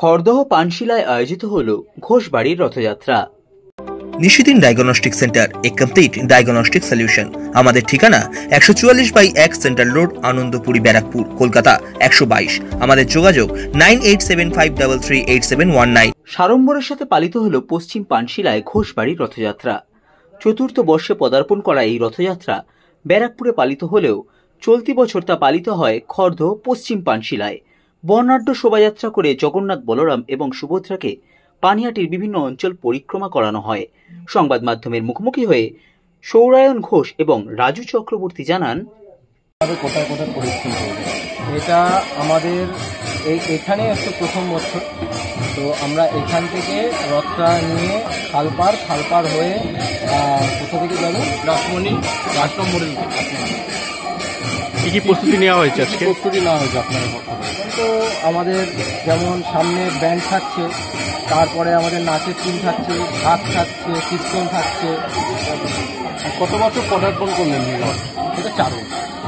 খড়দহ পানশিলায় আয়োজিত হল ঘোষবাড়ির রথযাত্রা। নিশিদিন diagnostic centre, এ complete diagnostic solution. আমাদের ঠিকানা 144/1 সেন্ট্রাল রোড, আনন্দপুরি, ব্যারাকপুর, কলকাতা 122। আমাদের যোগাযোগ 9875338719। সাড়ম্বরের সাথে পালিত হল পশ্চিম পানশিলায় ঘোষবাড়ির রথযাত্রা। চতুর্থ বর্ষে পদার্পণ করা এই রথযাত্রা ব্যারাকপুরে পালিত হলেও চলতি বছর তা পালিত হয় খড়দহ পশ্চিম পানশিলায়। বর্ণাঢ্য শোভাযাত্রা করে জগন্নাথ, বলরাম এবং সুভদ্রাকে পানিহাটির বিভিন্ন অঞ্চল পরিক্রমা করানো হয়। সংবাদ মাধ্যমের মুখোমুখি হয়ে সৌরায়ন ঘোষ এবং রাজু চক্রবর্তী জানান, কোথায় কোথায় পরিশ্রম করবে, এটা আমাদের এখানে হচ্ছে প্রথম বছর। তো আমরা এখান থেকে রথটা নিয়ে খালপার হয়ে কোথা থেকে যাবো, রাসমণি কি প্রস্তুতি নেওয়া হয়েছে? আজকে প্রস্তুতি নেওয়া হয়েছে আপনার তো আমাদের যেমন সামনে ব্যান্ড থাকছে, তারপরে আমাদের নাচের টিম থাকছে, ঢাক থাকছে, কীর্তন থাকছে। কত বছর পদার্পণ করলেন? এটা 4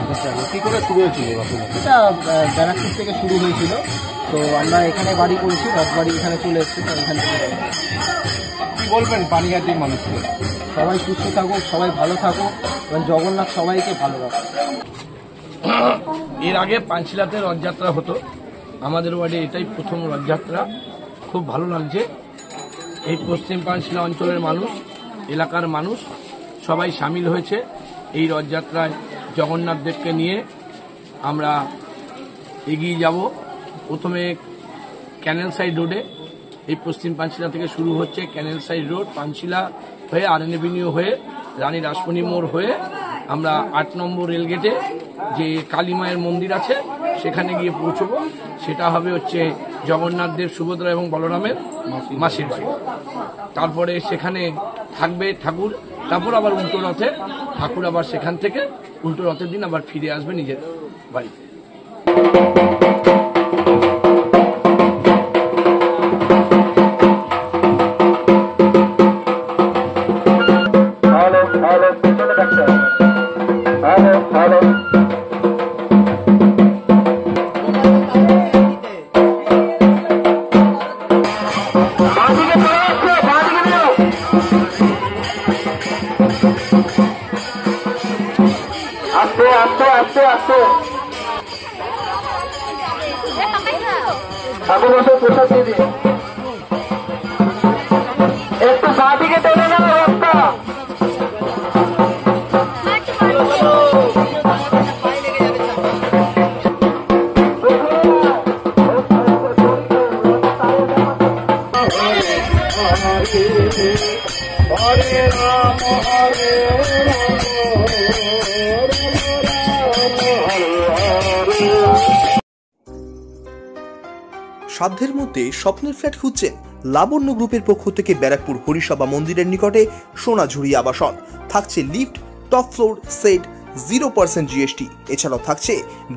বছর। কী করে শুরু হয়েছিল? এটা ব্যারাকপুর থেকে শুরু হয়েছিল। তো আমরা এখানে বাড়ি করেছি, রথবাড়ি এখানে চলে এসেছি। তো এখান থেকে কী বলবেন পানিহাটির মানুষকে? সবাই সুস্থ থাকুক, সবাই ভালো থাকুক এবং জগন্নাথ সবাইকে ভালো রাখুক। এর আগে পানশিলাতে রথযাত্রা হতো, আমাদের ওয়ার্ডে এটাই প্রথম রথযাত্রা। খুব ভালো লাগছে। এই পশ্চিম পানশিলা অঞ্চলের মানুষ, এলাকার মানুষ সবাই সামিল হয়েছে এই রথযাত্রায়। জগন্নাথ দেবকে নিয়ে আমরা এগিয়ে যাব। প্রথমে ক্যানেল সাইড রোডে, এই পশ্চিম পানশিলা থেকে শুরু হচ্ছে ক্যানেল সাইড রোড, পানশিলা হয়ে আর এন এভিনিউ হয়ে রানী রাসমণি মোড় হয়ে আমরা 8 নম্বর রেলগেটে যে কালী মায়ের মন্দির আছে সেখানে গিয়ে পৌঁছবো। সেটা হবে হচ্ছে জগন্নাথ দেব, সুভদ্রা এবং বলরামের মাসির বাড়ি। তারপরে সেখানে থাকবে ঠাকুর, তারপর আবার উল্টো রথে ঠাকুর আবার সেখান থেকে উল্টো রথের দিন আবার ফিরে আসবে নিজের বাড়িতে। আগে বসে প্রসাদ দিয়ে দিন, একটু বাঁ দিকে টেনে নেন রাস্তা। হরে রাম হরে রাম সাধ্যের মধ্যে স্বপ্নের ফ্ল্যাট খুঁজছেন? লাবণ্য গ্রুপের পক্ষ থেকে ব্যারাকপুর হরিসভা মন্দিরের নিকটে সোনাঝুরি আবাসন। থাকছে lift, top floor, set, 0% GST। এছাড়াও থাকছে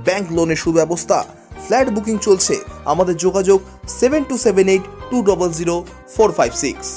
ব্যাংক লোনের সুব্যবস্থা। ফ্ল্যাট বুকিং চলছে। আমাদের যোগাযোগ 7278200456।